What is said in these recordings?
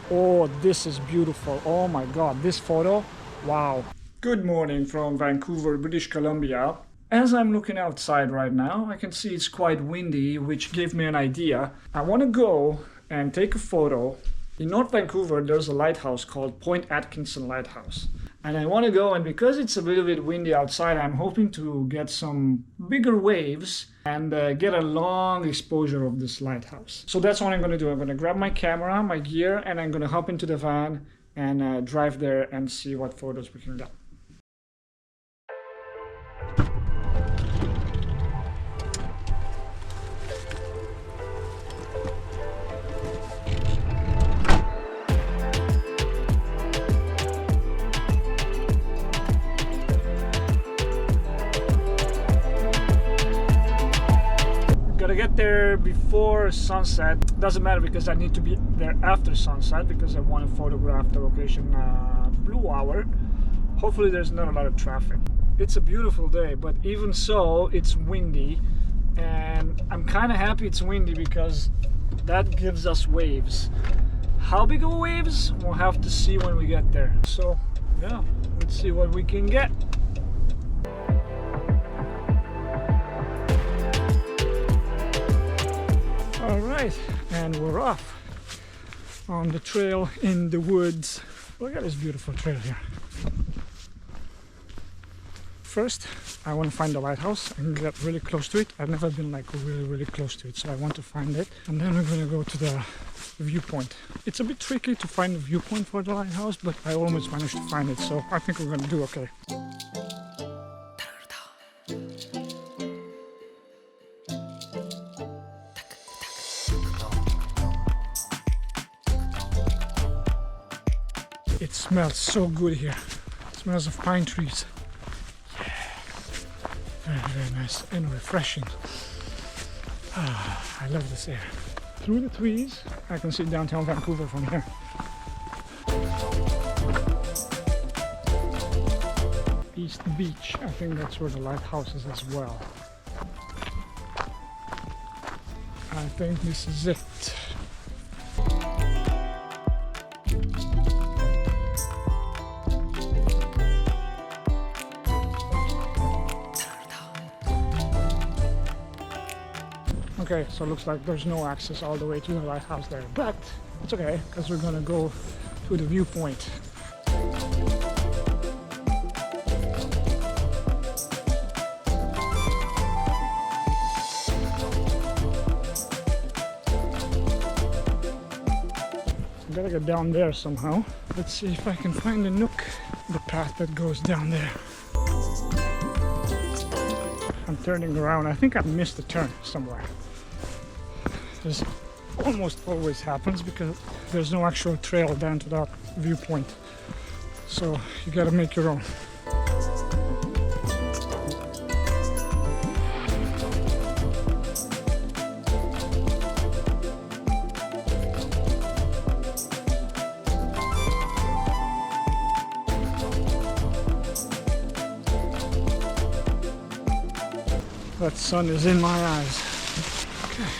Oh, this is beautiful. Oh my God, this photo, wow. Good morning from Vancouver, British Columbia. As I'm looking outside right now, I can see it's quite windy, which gave me an idea. I want to go and take a photo. In North Vancouver, there's a lighthouse called Point Atkinson Lighthouse. And I want to go, and because it's a little bit windy outside, I'm hoping to get some bigger waves and get a long exposure of this lighthouse. So that's what I'm going to do. I'm going to grab my camera, my gear, and I'm going to hop into the van and drive there and see what photos we can get. Gotta get there before sunset. Doesn't matter because I need to be there after sunset because I want to photograph the location blue hour. Hopefully there's not a lot of traffic. It's a beautiful day, but even so it's windy, and I'm kind of happy it's windy because that gives us waves. How big of waves? We'll have to see when we get there. So yeah, let's see what we can get. Alright, and we're off on the trail in the woods. Look at this beautiful trail here. First, I want to find the lighthouse and get really close to it. I've never been like really close to it, so I want to find it. And then we're going to go to the viewpoint. It's a bit tricky to find the viewpoint for the lighthouse, but I almost managed to find it, so I think we're going to do okay. It smells so good here. It smells of pine trees. Yeah. Very nice and refreshing. I love this air. Through the trees, I can see downtown Vancouver from here. East Beach, I think that's where the lighthouse is as well. I think this is it. Okay, so it looks like there's no access all the way to the lighthouse there, but it's okay because we're gonna go to the viewpoint. I gotta get down there somehow. Let's see if I can find a nook, the path that goes down there. I'm turning around. I think I missed a turn somewhere. This almost always happens because there's no actual trail down to that viewpoint, so you gotta make your own. That sun is in my eyes. Okay.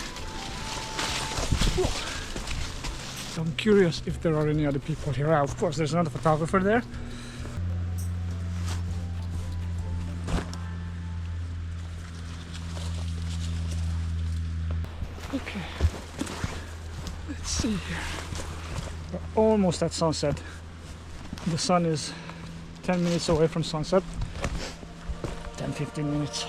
So I'm curious if there are any other people here. Of course, there's another photographer there. Okay, let's see here. We're almost at sunset. The sun is 10 minutes away from sunset. 10-15 minutes.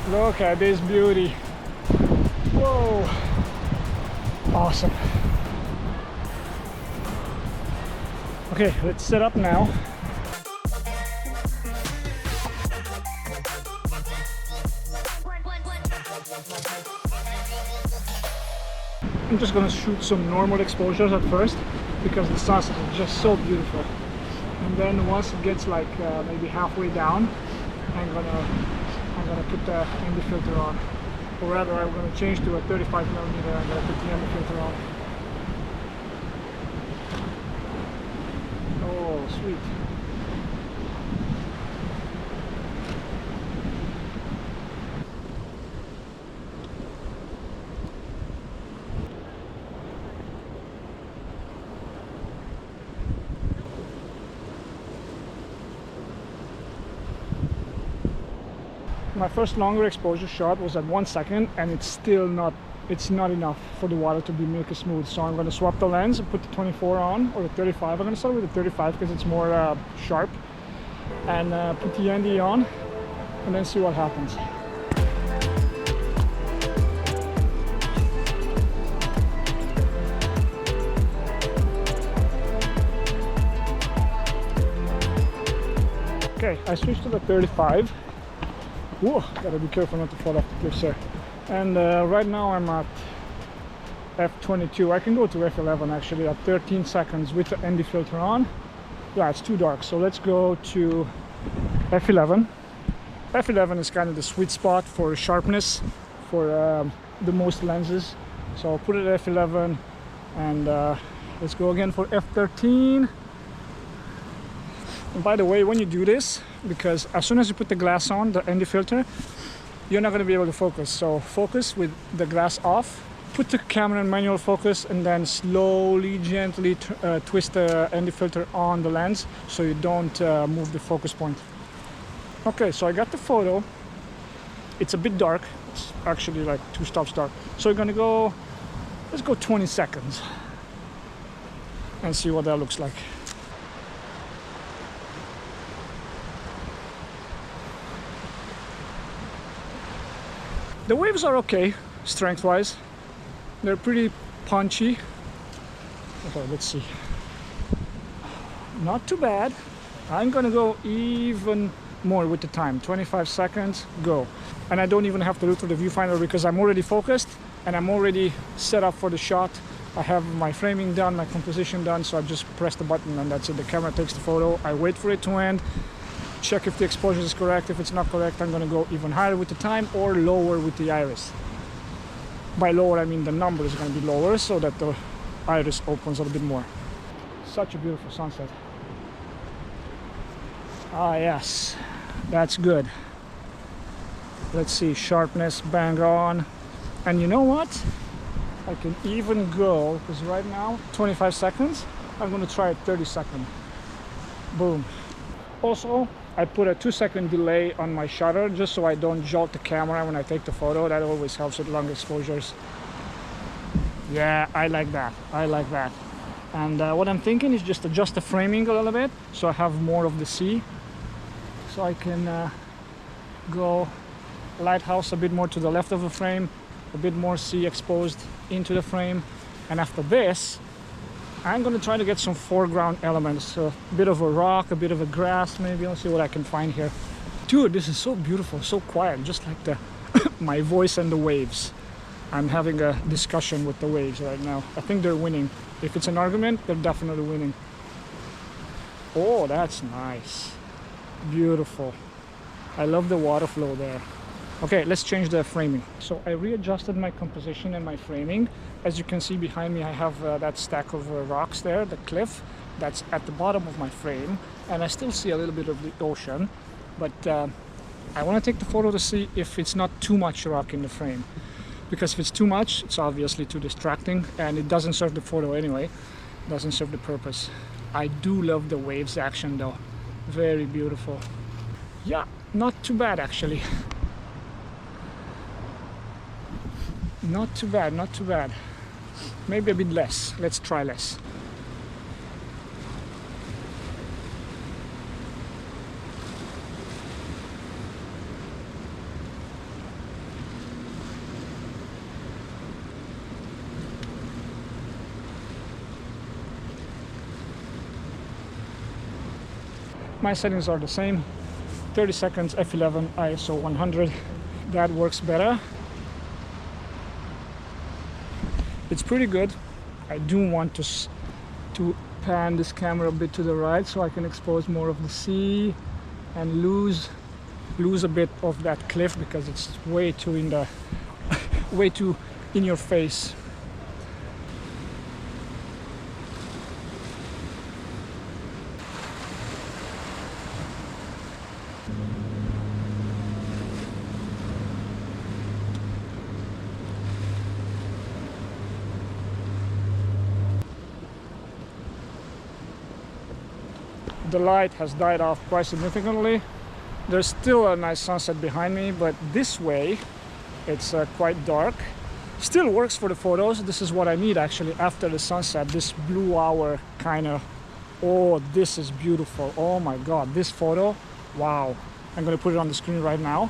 Look at this beauty. Whoa. Awesome. Okay, let's set up now. I'm just gonna shoot some normal exposures at first because the sunset is just so beautiful. And then once it gets like maybe halfway down, I'm gonna put the ND filter on or rather I'm going to change to a 35mm. I'm going to put the ND filter on. Oh, sweet. My first longer exposure shot was at 1 second, and it's not enough for the water to be milky smooth. So I'm going to swap the lens and put the 24 on, or the 35. I'm going to start with the 35 because it's more sharp, and put the ND on and then see what happens. Okay, I switched to the 35. Whoa, gotta be careful not to fall off the cliff here. And right now I'm at f22. I can go to f11 actually at 13 seconds with the ND filter on. Yeah, it's too dark, so let's go to f11. f11 is kind of the sweet spot for sharpness for the most lenses. So I'll put it at f11, and let's go again for f13. And by the way, when you do this, because as soon as you put the glass on, the ND filter, you're not going to be able to focus. So focus with the glass off, put the camera in manual focus, and then slowly, gently twist the ND filter on the lens so you don't move the focus point. Okay, so I got the photo. It's a bit dark. It's actually like 2 stops dark. So we're going to go, let's go 20 seconds and see what that looks like. The waves are okay, strength-wise. They're pretty punchy. Okay, let's see. Not too bad. I'm gonna go even more with the time. 25 seconds, go. And I don't even have to look through the viewfinder because I'm already focused and I'm already set up for the shot. I have my framing done, my composition done, so I just press the button and that's it. The camera takes the photo. I wait for it to end. Check if the exposure is correct. If it's not correct, I'm going to go even higher with the time or lower with the iris. By lower, I mean the number is going to be lower so that the iris opens a little bit more. Such a beautiful sunset. Ah, yes, that's good. Let's see, sharpness, bang on. And you know what? I can even go, because right now, 25 seconds, I'm going to try a 30 second. Boom. Also, I put a 2-second delay on my shutter just so I don't jolt the camera when I take the photo. That always helps with long exposures. Yeah, I like that. I like that. And what I'm thinking is just adjust the framing a little bit so I have more of the sea. So I can go lighthouse a bit more to the left of the frame, a bit more sea exposed into the frame. And after this, I'm going to try to get some foreground elements, a bit of a rock, a bit of a grass maybe. I'll see what I can find here. Dude, this is so beautiful, so quiet, just like the my voice and the waves. I'm having a discussion with the waves right now. I think they're winning. If it's an argument, they're definitely winning. Oh, that's nice. Beautiful. I love the water flow there. Okay, let's change the framing. So I readjusted my composition and my framing. As you can see behind me, I have that stack of rocks there, the cliff. That's at the bottom of my frame. And I still see a little bit of the ocean. But I want to take the photo to see if it's not too much rock in the frame. Because if it's too much, it's obviously too distracting. And it doesn't serve the photo anyway. It doesn't serve the purpose. I do love the waves action though. Very beautiful. Yeah, not too bad actually. Not too bad, not too bad. Maybe a bit less. Let's try less. My settings are the same. 30 seconds, f11, ISO 100. That works better. It's pretty good. I do want to pan this camera a bit to the right so I can expose more of the sea and lose a bit of that cliff because it's way too in the way too in your face. The light has died off quite significantly. There's still a nice sunset behind me, but this way it's quite dark. Still works for the photos. This is what I need actually after the sunset, this blue hour kind of. Oh, this is beautiful. Oh my god, this photo, wow. I'm gonna put it on the screen right now.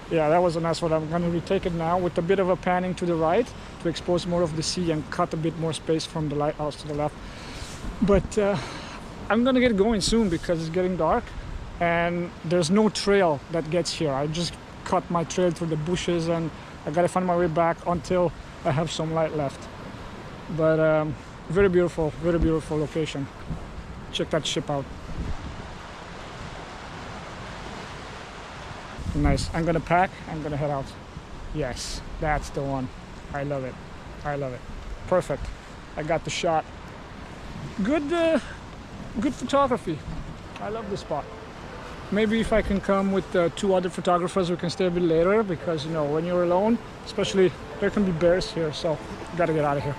Yeah, that was a nice one. I'm gonna retake it now with a bit of a panning to the right to expose more of the sea and cut a bit more space from the lighthouse to the left. But I'm gonna get going soon because it's getting dark and there's no trail that gets here. I just cut my trail through the bushes and I gotta find my way back until I have some light left. But very beautiful location. Check that ship out. Nice. I'm gonna pack, I'm gonna head out. Yes, that's the one. I love it. I love it. Perfect. I got the shot. Good photography. I love this spot. Maybe if I can come with 2 other photographers, we can stay a bit later because, you know, when you're alone, especially there can be bears here, so gotta get out of here.